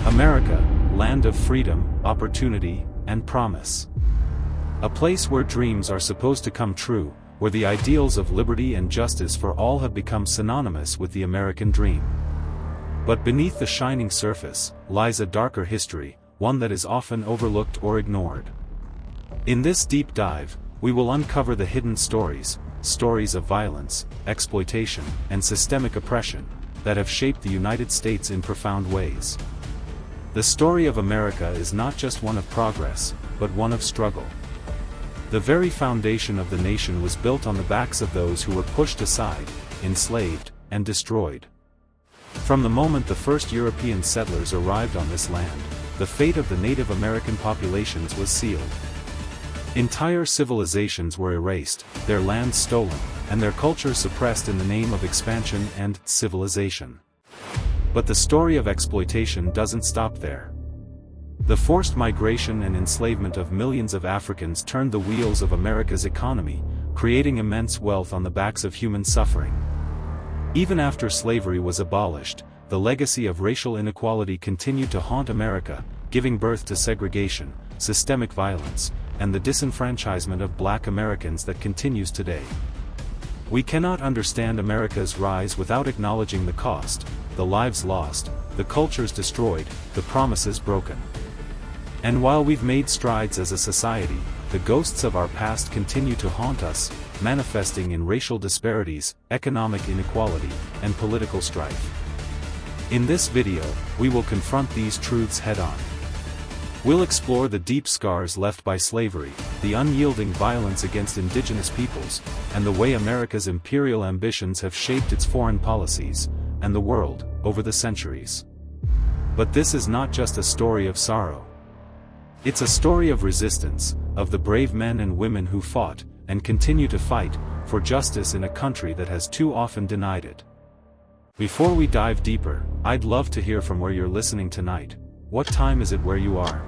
America, land of freedom, opportunity, and promise. A place where dreams are supposed to come true, where the ideals of liberty and justice for all have become synonymous with the American dream. But beneath the shining surface, lies a darker history, one that is often overlooked or ignored. In this deep dive, we will uncover the hidden stories of violence, exploitation, and systemic oppression, that have shaped the United States in profound ways. The story of America is not just one of progress, but one of struggle. The very foundation of the nation was built on the backs of those who were pushed aside, enslaved, and destroyed. From the moment the first European settlers arrived on this land, the fate of the Native American populations was sealed. Entire civilizations were erased, their lands stolen, and their culture suppressed in the name of expansion and civilization. But the story of exploitation doesn't stop there. The forced migration and enslavement of millions of Africans turned the wheels of America's economy, creating immense wealth on the backs of human suffering. Even after slavery was abolished, the legacy of racial inequality continued to haunt America, giving birth to segregation, systemic violence, and the disenfranchisement of Black Americans that continues today. We cannot understand America's rise without acknowledging the cost, the lives lost, the cultures destroyed, the promises broken. And while we've made strides as a society, the ghosts of our past continue to haunt us, manifesting in racial disparities, economic inequality, and political strife. In this video, we will confront these truths head-on. We'll explore the deep scars left by slavery, the unyielding violence against indigenous peoples, and the way America's imperial ambitions have shaped its foreign policies, and the world, over the centuries. But this is not just a story of sorrow. It's a story of resistance, of the brave men and women who fought, and continue to fight, for justice in a country that has too often denied it. Before we dive deeper, I'd love to hear from where you're listening tonight. What time is it where you are?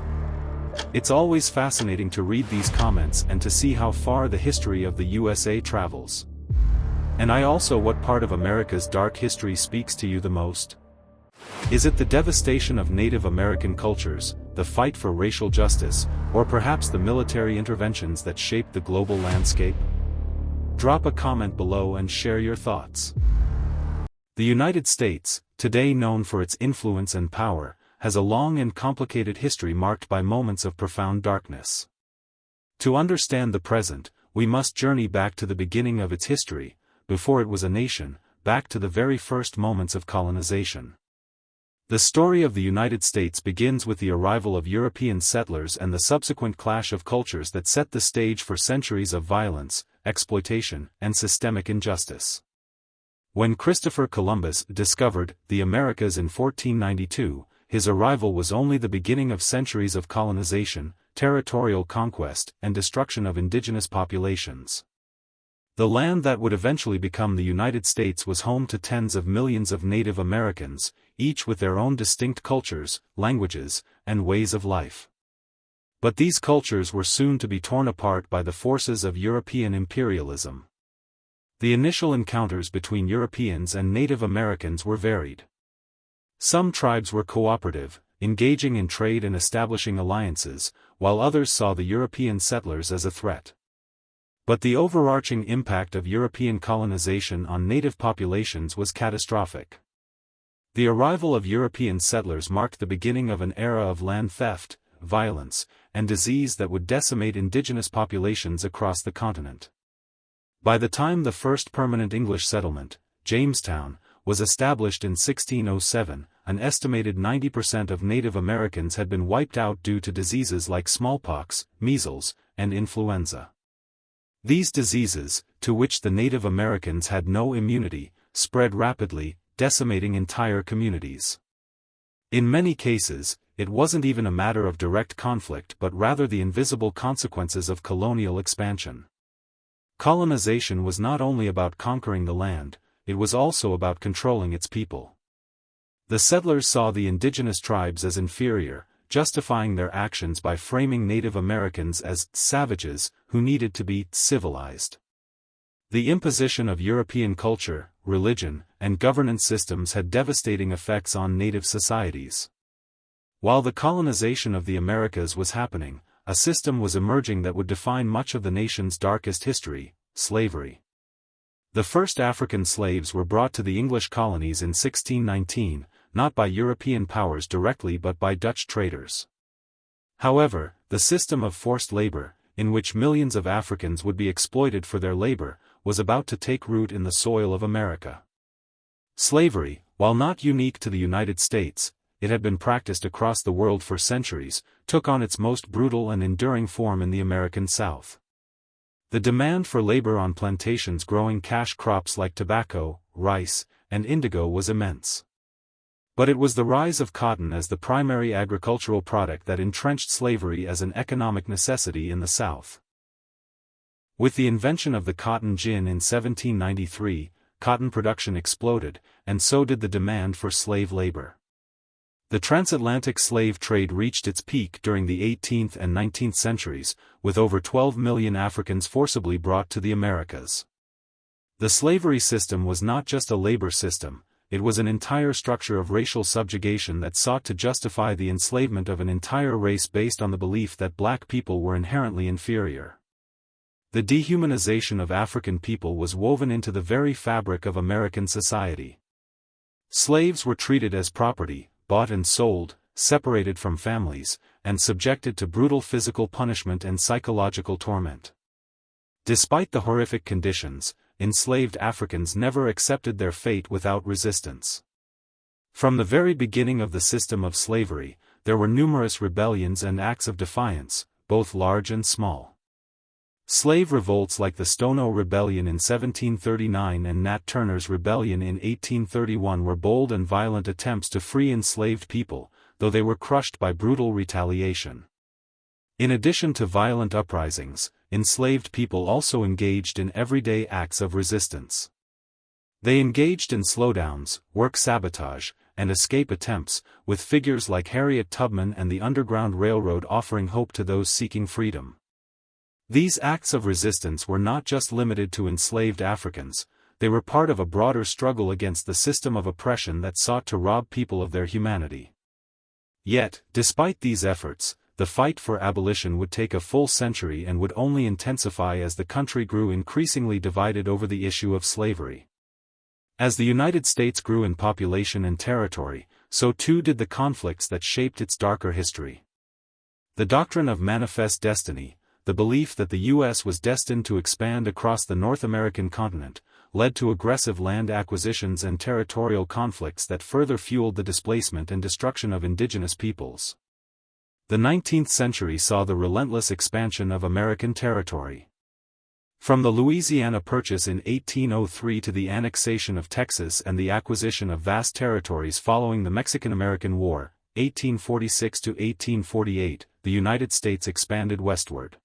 It's always fascinating to read these comments and to see how far the history of the USA travels. And what part of America's dark history speaks to you the most? Is it the devastation of Native American cultures, the fight for racial justice, or perhaps the military interventions that shaped the global landscape? Drop a comment below and share your thoughts. The United States, today known for its influence and power, has a long and complicated history marked by moments of profound darkness. To understand the present, we must journey back to the beginning of its history, before it was a nation, back to the very first moments of colonization. The story of the United States begins with the arrival of European settlers and the subsequent clash of cultures that set the stage for centuries of violence, exploitation, and systemic injustice. When Christopher Columbus discovered the Americas in 1492, his arrival was only the beginning of centuries of colonization, territorial conquest, and destruction of indigenous populations. The land that would eventually become the United States was home to tens of millions of Native Americans, each with their own distinct cultures, languages, and ways of life. But these cultures were soon to be torn apart by the forces of European imperialism. The initial encounters between Europeans and Native Americans were varied. Some tribes were cooperative, engaging in trade and establishing alliances, while others saw the European settlers as a threat. But the overarching impact of European colonization on native populations was catastrophic. The arrival of European settlers marked the beginning of an era of land theft, violence, and disease that would decimate indigenous populations across the continent. By the time the first permanent English settlement, Jamestown, was established in 1607, an estimated 90% of Native Americans had been wiped out due to diseases like smallpox, measles, and influenza. These diseases, to which the Native Americans had no immunity, spread rapidly, decimating entire communities. In many cases, it wasn't even a matter of direct conflict but rather the invisible consequences of colonial expansion. Colonization was not only about conquering the land, it was also about controlling its people. The settlers saw the indigenous tribes as inferior, justifying their actions by framing Native Americans as savages who needed to be civilized. The imposition of European culture, religion, and governance systems had devastating effects on native societies. While the colonization of the Americas was happening, a system was emerging that would define much of the nation's darkest history: slavery. The first African slaves were brought to the English colonies in 1619, not by European powers directly but by Dutch traders. However, the system of forced labor, in which millions of Africans would be exploited for their labor, was about to take root in the soil of America. Slavery, while not unique to the United States, it had been practiced across the world for centuries, took on its most brutal and enduring form in the American South. The demand for labor on plantations growing cash crops like tobacco, rice, and indigo was immense. But it was the rise of cotton as the primary agricultural product that entrenched slavery as an economic necessity in the South. With the invention of the cotton gin in 1793, cotton production exploded, and so did the demand for slave labor. The transatlantic slave trade reached its peak during the 18th and 19th centuries, with over 12 million Africans forcibly brought to the Americas. The slavery system was not just a labor system, it was an entire structure of racial subjugation that sought to justify the enslavement of an entire race based on the belief that black people were inherently inferior. The dehumanization of African people was woven into the very fabric of American society. Slaves were treated as property, bought and sold, separated from families, and subjected to brutal physical punishment and psychological torment. Despite the horrific conditions, enslaved Africans never accepted their fate without resistance. From the very beginning of the system of slavery, there were numerous rebellions and acts of defiance, both large and small. Slave revolts like the Stono Rebellion in 1739 and Nat Turner's Rebellion in 1831 were bold and violent attempts to free enslaved people, though they were crushed by brutal retaliation. In addition to violent uprisings, enslaved people also engaged in everyday acts of resistance. They engaged in slowdowns, work sabotage, and escape attempts, with figures like Harriet Tubman and the Underground Railroad offering hope to those seeking freedom. These acts of resistance were not just limited to enslaved Africans, they were part of a broader struggle against the system of oppression that sought to rob people of their humanity. Yet, despite these efforts, the fight for abolition would take a full century and would only intensify as the country grew increasingly divided over the issue of slavery. As the United States grew in population and territory, so too did the conflicts that shaped its darker history. The doctrine of manifest destiny, the belief that the U.S. was destined to expand across the North American continent, led to aggressive land acquisitions and territorial conflicts that further fueled the displacement and destruction of indigenous peoples. The 19th century saw the relentless expansion of American territory. From the Louisiana Purchase in 1803 to the annexation of Texas and the acquisition of vast territories following the Mexican-American War, 1846 to 1848, the United States expanded westward.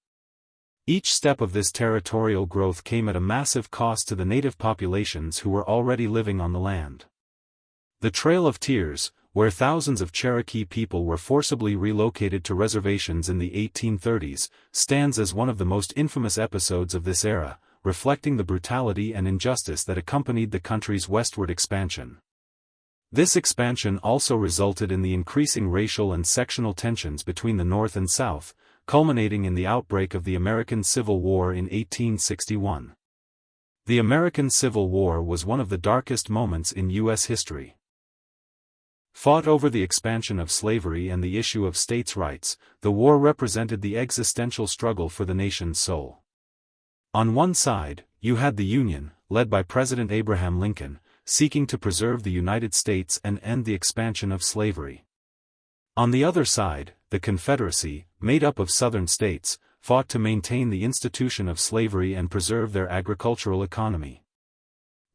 Each step of this territorial growth came at a massive cost to the native populations who were already living on the land. The Trail of Tears, where thousands of Cherokee people were forcibly relocated to reservations in the 1830s, stands as one of the most infamous episodes of this era, reflecting the brutality and injustice that accompanied the country's westward expansion. This expansion also resulted in the increasing racial and sectional tensions between the North and South, culminating in the outbreak of the American Civil War in 1861. The American Civil War was one of the darkest moments in U.S. history. Fought over the expansion of slavery and the issue of states' rights, the war represented the existential struggle for the nation's soul. On one side, you had the Union, led by President Abraham Lincoln, seeking to preserve the United States and end the expansion of slavery. On the other side, the Confederacy, made up of Southern states, fought to maintain the institution of slavery and preserve their agricultural economy.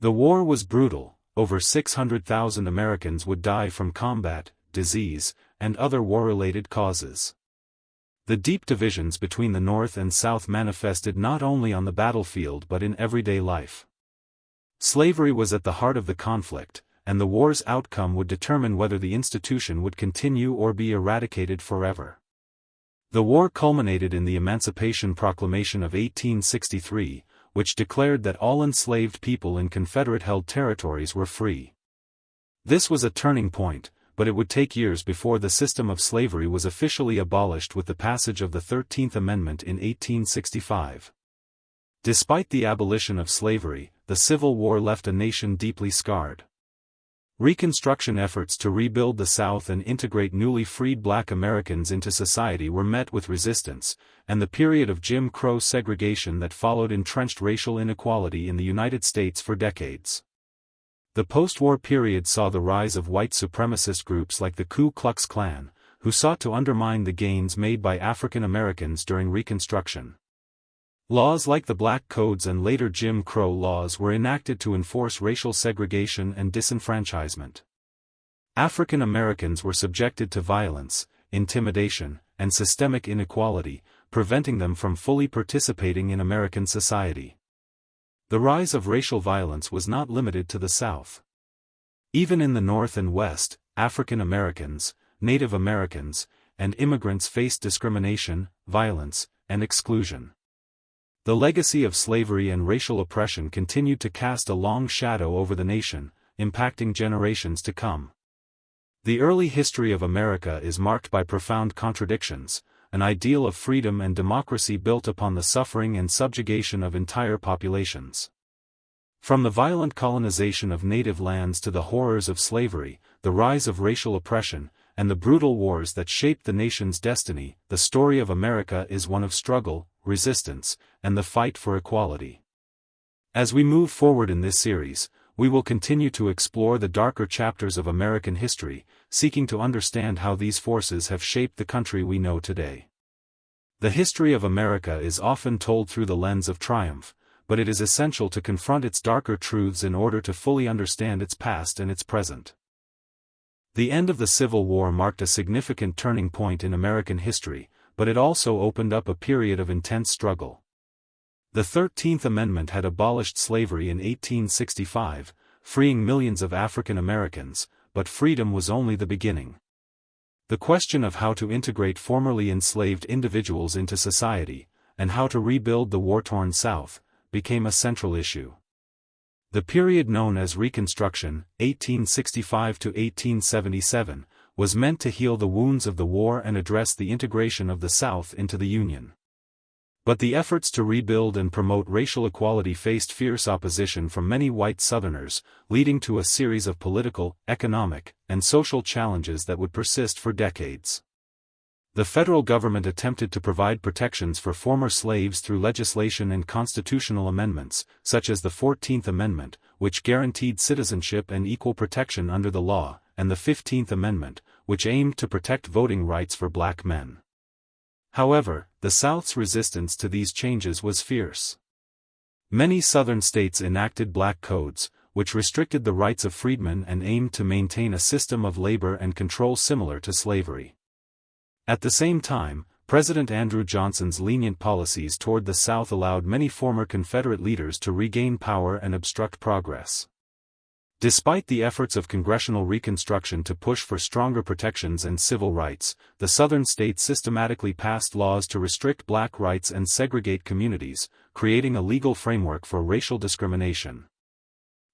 The war was brutal. Over 600,000 Americans would die from combat, disease, and other war-related causes. The deep divisions between the North and South manifested not only on the battlefield but in everyday life. Slavery was at the heart of the conflict, and the war's outcome would determine whether the institution would continue or be eradicated forever. The war culminated in the Emancipation Proclamation of 1863, which declared that all enslaved people in Confederate-held territories were free. This was a turning point, but it would take years before the system of slavery was officially abolished with the passage of the 13th Amendment in 1865. Despite the abolition of slavery, the Civil War left a nation deeply scarred. Reconstruction efforts to rebuild the South and integrate newly freed Black Americans into society were met with resistance, and the period of Jim Crow segregation that followed entrenched racial inequality in the United States for decades. The post-war period saw the rise of white supremacist groups like the Ku Klux Klan, who sought to undermine the gains made by African Americans during Reconstruction. Laws like the Black Codes and later Jim Crow laws were enacted to enforce racial segregation and disenfranchisement. African Americans were subjected to violence, intimidation, and systemic inequality, preventing them from fully participating in American society. The rise of racial violence was not limited to the South. Even in the North and West, African Americans, Native Americans, and immigrants faced discrimination, violence, and exclusion. The legacy of slavery and racial oppression continued to cast a long shadow over the nation, impacting generations to come. The early history of America is marked by profound contradictions, an ideal of freedom and democracy built upon the suffering and subjugation of entire populations. From the violent colonization of native lands to the horrors of slavery, the rise of racial oppression, and the brutal wars that shaped the nation's destiny, the story of America is one of struggle, resistance, and the fight for equality. As we move forward in this series, we will continue to explore the darker chapters of American history, seeking to understand how these forces have shaped the country we know today. The history of America is often told through the lens of triumph, but it is essential to confront its darker truths in order to fully understand its past and its present. The end of the Civil War marked a significant turning point in American history, but it also opened up a period of intense struggle. The 13th Amendment had abolished slavery in 1865, freeing millions of African Americans, but freedom was only the beginning. The question of how to integrate formerly enslaved individuals into society, and how to rebuild the war-torn South, became a central issue. The period known as Reconstruction, 1865 to 1877, was meant to heal the wounds of the war and address the integration of the South into the Union. But the efforts to rebuild and promote racial equality faced fierce opposition from many white Southerners, leading to a series of political, economic, and social challenges that would persist for decades. The federal government attempted to provide protections for former slaves through legislation and constitutional amendments, such as the 14th Amendment, which guaranteed citizenship and equal protection under the law, and the 15th Amendment, which aimed to protect voting rights for black men. However, the South's resistance to these changes was fierce. Many Southern states enacted black codes, which restricted the rights of freedmen and aimed to maintain a system of labor and control similar to slavery. At the same time, President Andrew Johnson's lenient policies toward the South allowed many former Confederate leaders to regain power and obstruct progress. Despite the efforts of congressional Reconstruction to push for stronger protections and civil rights, the Southern states systematically passed laws to restrict black rights and segregate communities, creating a legal framework for racial discrimination.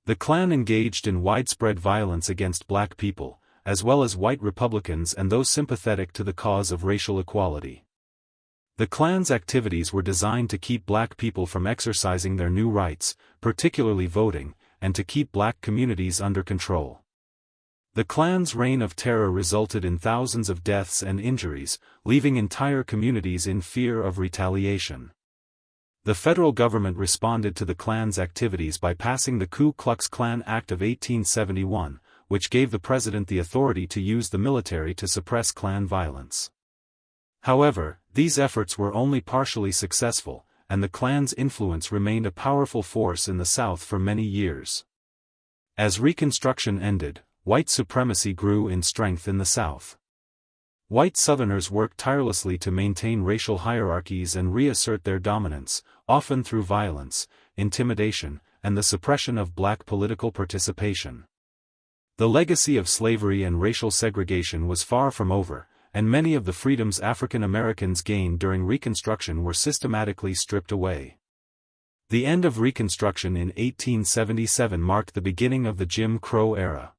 The Klan engaged in widespread violence against black people, as well as white Republicans and those sympathetic to the cause of racial equality. The Klan's activities were designed to keep black people from exercising their new rights, particularly voting, and to keep black communities under control. The Klan's reign of terror resulted in thousands of deaths and injuries, leaving entire communities in fear of retaliation. The federal government responded to the Klan's activities by passing the Ku Klux Klan Act of 1871, which gave the president the authority to use the military to suppress Klan violence. However, these efforts were only partially successful, and the Klan's influence remained a powerful force in the South for many years. As Reconstruction ended, white supremacy grew in strength in the South. White Southerners worked tirelessly to maintain racial hierarchies and reassert their dominance, often through violence, intimidation, and the suppression of black political participation. The legacy of slavery and racial segregation was far from over, and many of the freedoms African Americans gained during Reconstruction were systematically stripped away. The end of Reconstruction in 1877 marked the beginning of the Jim Crow era.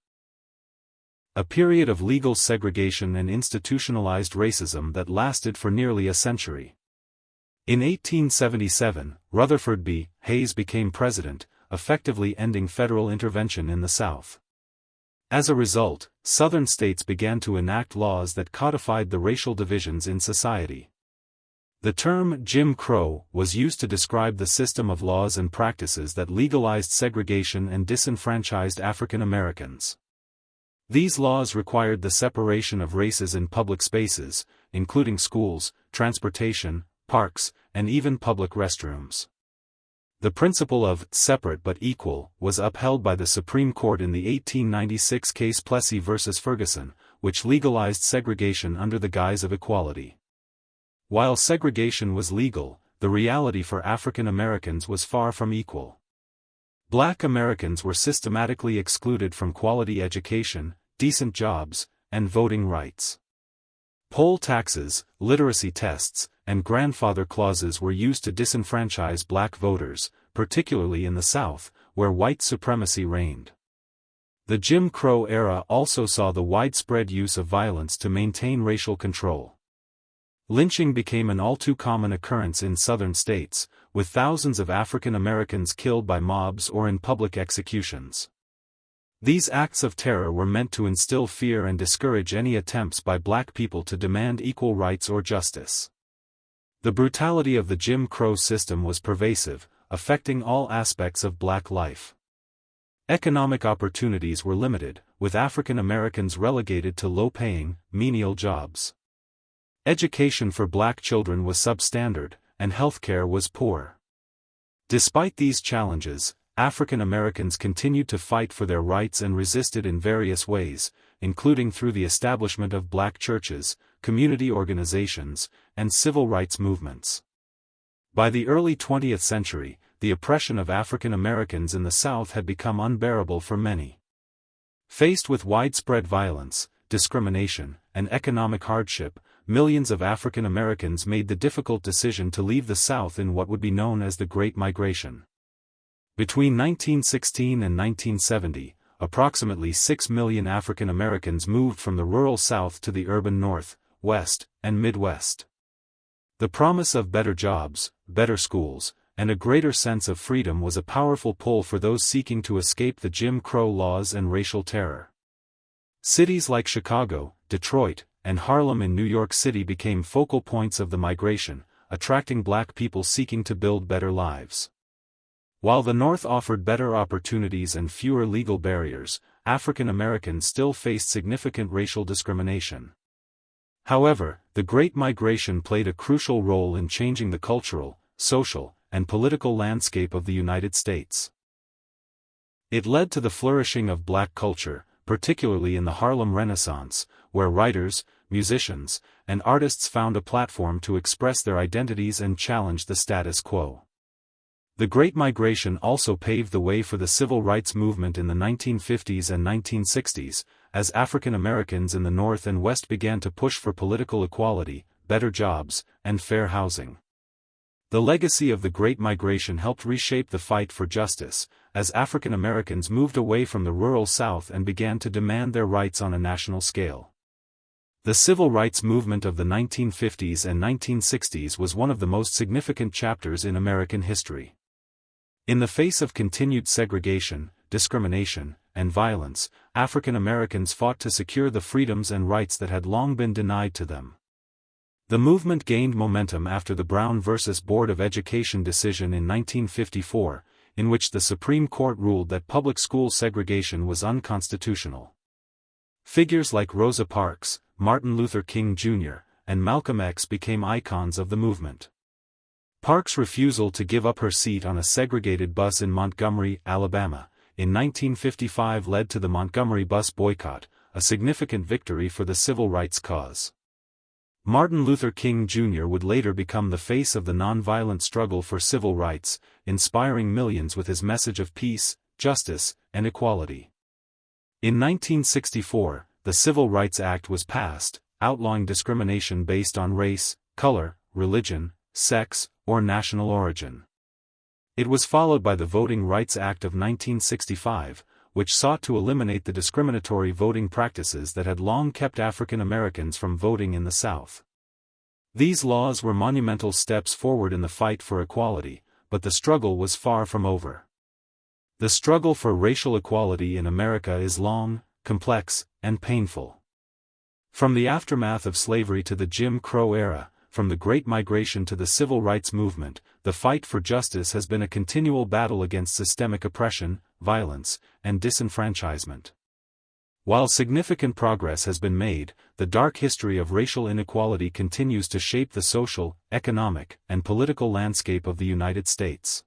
A period of legal segregation and institutionalized racism that lasted for nearly a century. In 1877, Rutherford B. Hayes became president, effectively ending federal intervention in the South. As a result, Southern states began to enact laws that codified the racial divisions in society. The term Jim Crow was used to describe the system of laws and practices that legalized segregation and disenfranchised African Americans. These laws required the separation of races in public spaces, including schools, transportation, parks, and even public restrooms. The principle of separate but equal was upheld by the Supreme Court in the 1896 case Plessy v. Ferguson, which legalized segregation under the guise of equality. While segregation was legal, the reality for African Americans was far from equal. Black Americans were systematically excluded from quality education, decent jobs, and voting rights. Poll taxes, literacy tests, and grandfather clauses were used to disenfranchise black voters, particularly in the South, where white supremacy reigned. The Jim Crow era also saw the widespread use of violence to maintain racial control. Lynching became an all-too-common occurrence in Southern states, with thousands of African Americans killed by mobs or in public executions. These acts of terror were meant to instill fear and discourage any attempts by black people to demand equal rights or justice. The brutality of the Jim Crow system was pervasive, affecting all aspects of black life. Economic opportunities were limited, with African Americans relegated to low-paying, menial jobs. Education for black children was substandard, and healthcare was poor. Despite these challenges, African Americans continued to fight for their rights and resisted in various ways, including through the establishment of black churches, community organizations, and civil rights movements. By the early 20th century, the oppression of African Americans in the South had become unbearable for many. Faced with widespread violence, discrimination, and economic hardship, millions of African Americans made the difficult decision to leave the South in what would be known as the Great Migration. Between 1916 and 1970, approximately 6 million African Americans moved from the rural South to the urban North, West, and Midwest. The promise of better jobs, better schools, and a greater sense of freedom was a powerful pull for those seeking to escape the Jim Crow laws and racial terror. Cities like Chicago, Detroit, and Harlem in New York City became focal points of the migration, attracting black people seeking to build better lives. While the North offered better opportunities and fewer legal barriers, African Americans still faced significant racial discrimination. However, the Great Migration played a crucial role in changing the cultural, social, and political landscape of the United States. It led to the flourishing of black culture, particularly in the Harlem Renaissance, where writers, musicians, and artists found a platform to express their identities and challenge the status quo. The Great Migration also paved the way for the civil rights movement in the 1950s and 1960s, as African Americans in the North and West began to push for political equality, better jobs, and fair housing. The legacy of the Great Migration helped reshape the fight for justice, as African Americans moved away from the rural South and began to demand their rights on a national scale. The civil rights movement of the 1950s and 1960s was one of the most significant chapters in American history. In the face of continued segregation, discrimination, and violence, African Americans fought to secure the freedoms and rights that had long been denied to them. The movement gained momentum after the Brown v. Board of Education decision in 1954, in which the Supreme Court ruled that public school segregation was unconstitutional. Figures like Rosa Parks, Martin Luther King Jr., and Malcolm X became icons of the movement. Parks' refusal to give up her seat on a segregated bus in Montgomery, Alabama, in 1955 led to the Montgomery bus boycott, a significant victory for the civil rights cause. Martin Luther King Jr. would later become the face of the nonviolent struggle for civil rights, inspiring millions with his message of peace, justice, and equality. In 1964, the Civil Rights Act was passed, outlawing discrimination based on race, color, religion, sex, or national origin. It was followed by the Voting Rights Act of 1965, which sought to eliminate the discriminatory voting practices that had long kept African Americans from voting in the South. These laws were monumental steps forward in the fight for equality, but the struggle was far from over. The struggle for racial equality in America is long, complex, and painful. From the aftermath of slavery to the Jim Crow era, from the Great Migration to the Civil Rights Movement, the fight for justice has been a continual battle against systemic oppression, violence, and disenfranchisement. While significant progress has been made, the dark history of racial inequality continues to shape the social, economic, and political landscape of the United States.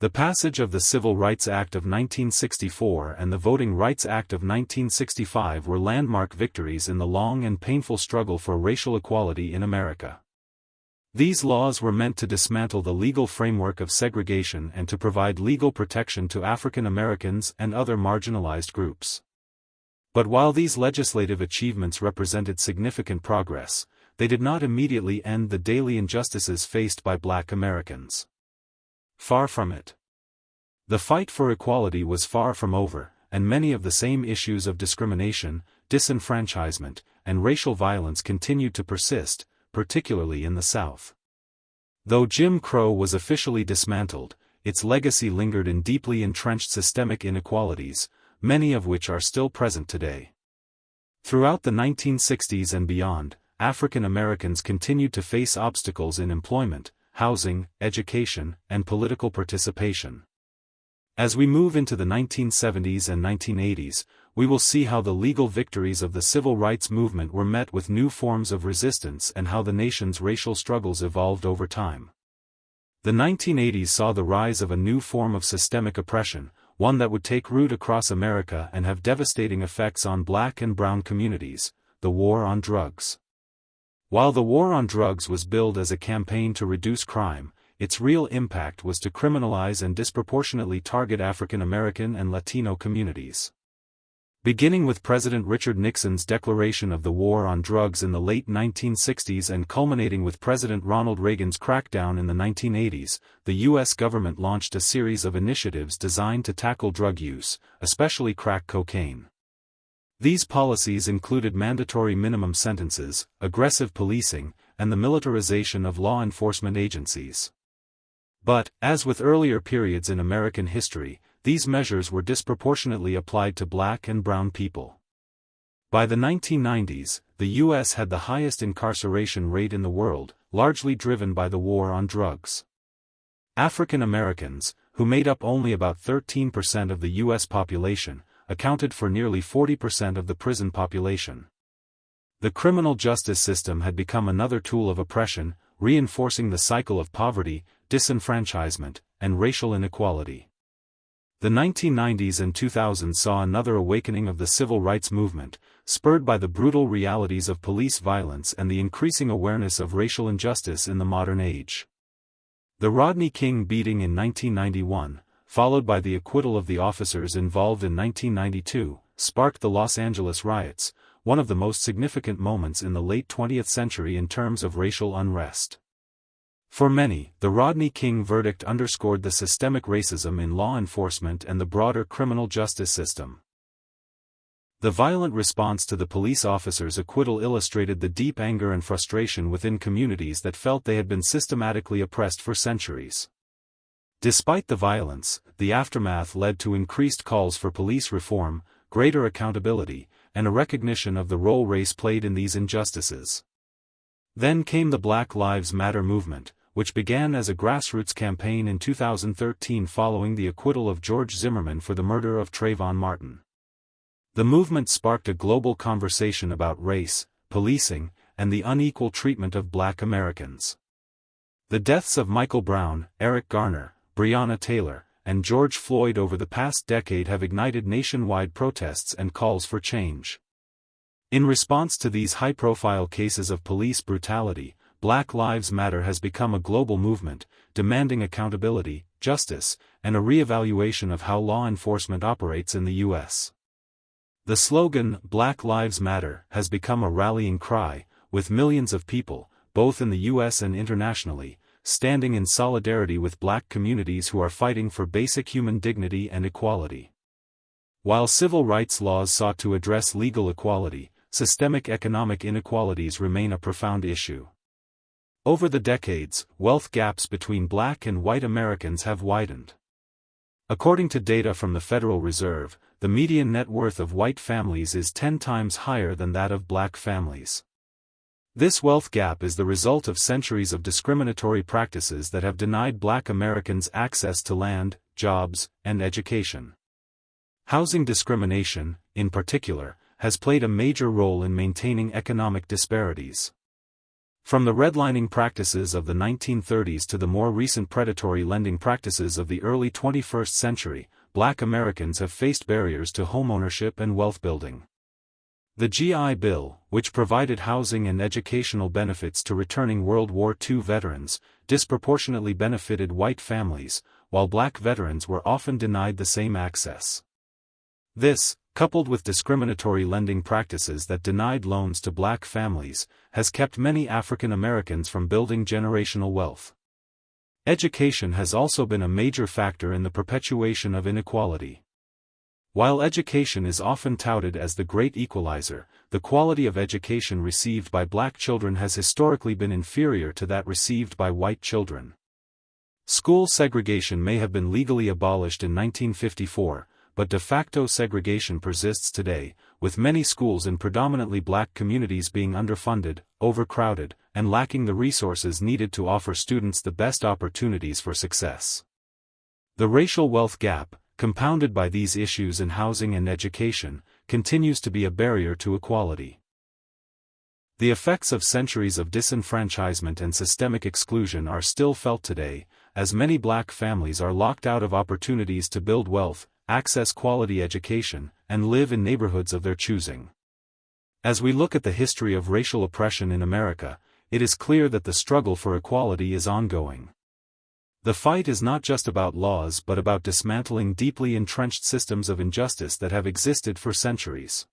The passage of the Civil Rights Act of 1964 and the Voting Rights Act of 1965 were landmark victories in the long and painful struggle for racial equality in America. These laws were meant to dismantle the legal framework of segregation and to provide legal protection to African Americans and other marginalized groups. But while these legislative achievements represented significant progress, they did not immediately end the daily injustices faced by Black Americans. Far from it. The fight for equality was far from over, and many of the same issues of discrimination, disenfranchisement, and racial violence continued to persist, particularly in the South. Though Jim Crow was officially dismantled, its legacy lingered in deeply entrenched systemic inequalities, many of which are still present today. Throughout the 1960s and beyond, African Americans continued to face obstacles in employment, housing, education, and political participation. As we move into the 1970s and 1980s, we will see how the legal victories of the civil rights movement were met with new forms of resistance and how the nation's racial struggles evolved over time. The 1980s saw the rise of a new form of systemic oppression, one that would take root across America and have devastating effects on Black and brown communities: the war on drugs. While the war on drugs was billed as a campaign to reduce crime, its real impact was to criminalize and disproportionately target African American and Latino communities. Beginning with President Richard Nixon's declaration of the war on drugs in the late 1960s and culminating with President Ronald Reagan's crackdown in the 1980s, the U.S. government launched a series of initiatives designed to tackle drug use, especially crack cocaine. These policies included mandatory minimum sentences, aggressive policing, and the militarization of law enforcement agencies. But, as with earlier periods in American history, these measures were disproportionately applied to Black and brown people. By the 1990s, the U.S. had the highest incarceration rate in the world, largely driven by the war on drugs. African Americans, who made up only about 13% of the U.S. population, accounted for nearly 40% of the prison population. The criminal justice system had become another tool of oppression, reinforcing the cycle of poverty, disenfranchisement, and racial inequality. The 1990s and 2000s saw another awakening of the civil rights movement, spurred by the brutal realities of police violence and the increasing awareness of racial injustice in the modern age. The Rodney King beating in 1991, followed by the acquittal of the officers involved in 1992, sparked the Los Angeles riots, one of the most significant moments in the late 20th century in terms of racial unrest. For many, the Rodney King verdict underscored the systemic racism in law enforcement and the broader criminal justice system. The violent response to the police officers' acquittal illustrated the deep anger and frustration within communities that felt they had been systematically oppressed for centuries. Despite the violence, the aftermath led to increased calls for police reform, greater accountability, and a recognition of the role race played in these injustices. Then came the Black Lives Matter movement, which began as a grassroots campaign in 2013 following the acquittal of George Zimmerman for the murder of Trayvon Martin. The movement sparked a global conversation about race, policing, and the unequal treatment of Black Americans. The deaths of Michael Brown, Eric Garner, Breonna Taylor, and George Floyd over the past decade have ignited nationwide protests and calls for change. In response to these high-profile cases of police brutality, Black Lives Matter has become a global movement, demanding accountability, justice, and a re-evaluation of how law enforcement operates in the U.S. The slogan, "Black Lives Matter," has become a rallying cry, with millions of people, both in the U.S. and internationally, standing in solidarity with Black communities who are fighting for basic human dignity and equality. While civil rights laws sought to address legal equality, systemic economic inequalities remain a profound issue. Over the decades, wealth gaps between black and white Americans have widened. According to data from the Federal Reserve, the median net worth of white families is 10 times higher than that of black families. This wealth gap is the result of centuries of discriminatory practices that have denied black Americans access to land, jobs, and education. Housing discrimination, in particular, has played a major role in maintaining economic disparities. From the redlining practices of the 1930s to the more recent predatory lending practices of the early 21st century, black Americans have faced barriers to homeownership and wealth building. The GI Bill, which provided housing and educational benefits to returning World War II veterans, disproportionately benefited white families, while black veterans were often denied the same access. This, coupled with discriminatory lending practices that denied loans to black families, has kept many African Americans from building generational wealth. Education has also been a major factor in the perpetuation of inequality. While education is often touted as the great equalizer, the quality of education received by black children has historically been inferior to that received by white children. School segregation may have been legally abolished in 1954, but de facto segregation persists today, with many schools in predominantly black communities being underfunded, overcrowded, and lacking the resources needed to offer students the best opportunities for success. The racial wealth gap, compounded by these issues in housing and education, continues to be a barrier to equality. The effects of centuries of disenfranchisement and systemic exclusion are still felt today, as many black families are locked out of opportunities to build wealth, access quality education, and live in neighborhoods of their choosing. As we look at the history of racial oppression in America, it is clear that the struggle for equality is ongoing. The fight is not just about laws but about dismantling deeply entrenched systems of injustice that have existed for centuries.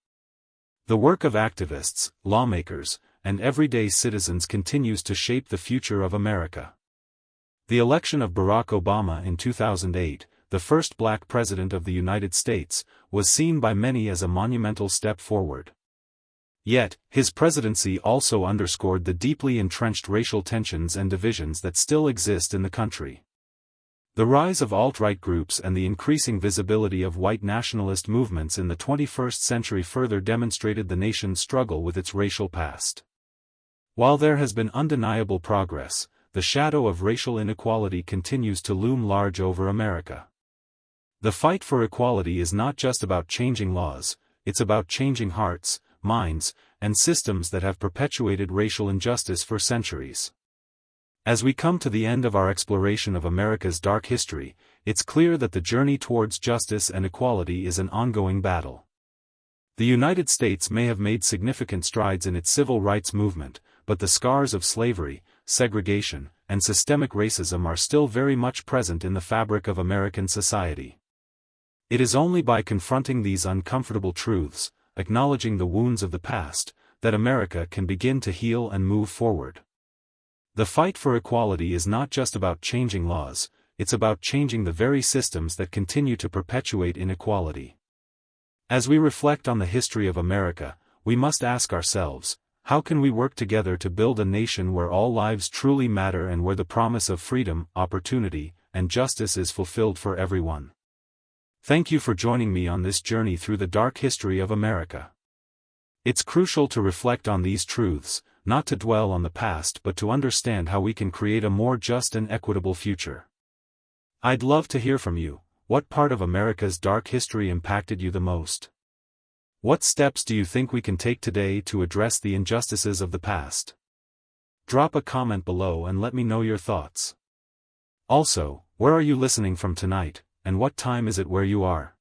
The work of activists, lawmakers, and everyday citizens continues to shape the future of America. The election of Barack Obama in 2008, the first black president of the United States, was seen by many as a monumental step forward. Yet, his presidency also underscored the deeply entrenched racial tensions and divisions that still exist in the country. The rise of alt-right groups and the increasing visibility of white nationalist movements in the 21st century further demonstrated the nation's struggle with its racial past. While there has been undeniable progress, the shadow of racial inequality continues to loom large over America. The fight for equality is not just about changing laws, it's about changing hearts, minds, and systems that have perpetuated racial injustice for centuries. As we come to the end of our exploration of America's dark history, it's clear that the journey towards justice and equality is an ongoing battle. The United States may have made significant strides in its civil rights movement, but the scars of slavery, segregation, and systemic racism are still very much present in the fabric of American society. It is only by confronting these uncomfortable truths, acknowledging the wounds of the past, that America can begin to heal and move forward. The fight for equality is not just about changing laws, it's about changing the very systems that continue to perpetuate inequality. As we reflect on the history of America, we must ask ourselves, how can we work together to build a nation where all lives truly matter and where the promise of freedom, opportunity, and justice is fulfilled for everyone? Thank you for joining me on this journey through the dark history of America. It's crucial to reflect on these truths, not to dwell on the past but to understand how we can create a more just and equitable future. I'd love to hear from you. What part of America's dark history impacted you the most? What steps do you think we can take today to address the injustices of the past? Drop a comment below and let me know your thoughts. Also, where are you listening from tonight, and what time is it where you are?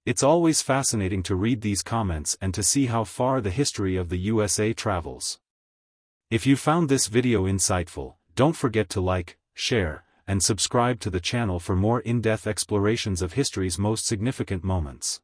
It's always fascinating to read these comments and to see how far the history of the USA travels. If you found this video insightful, don't forget to like, share, and subscribe to the channel for more in-depth explorations of history's most significant moments.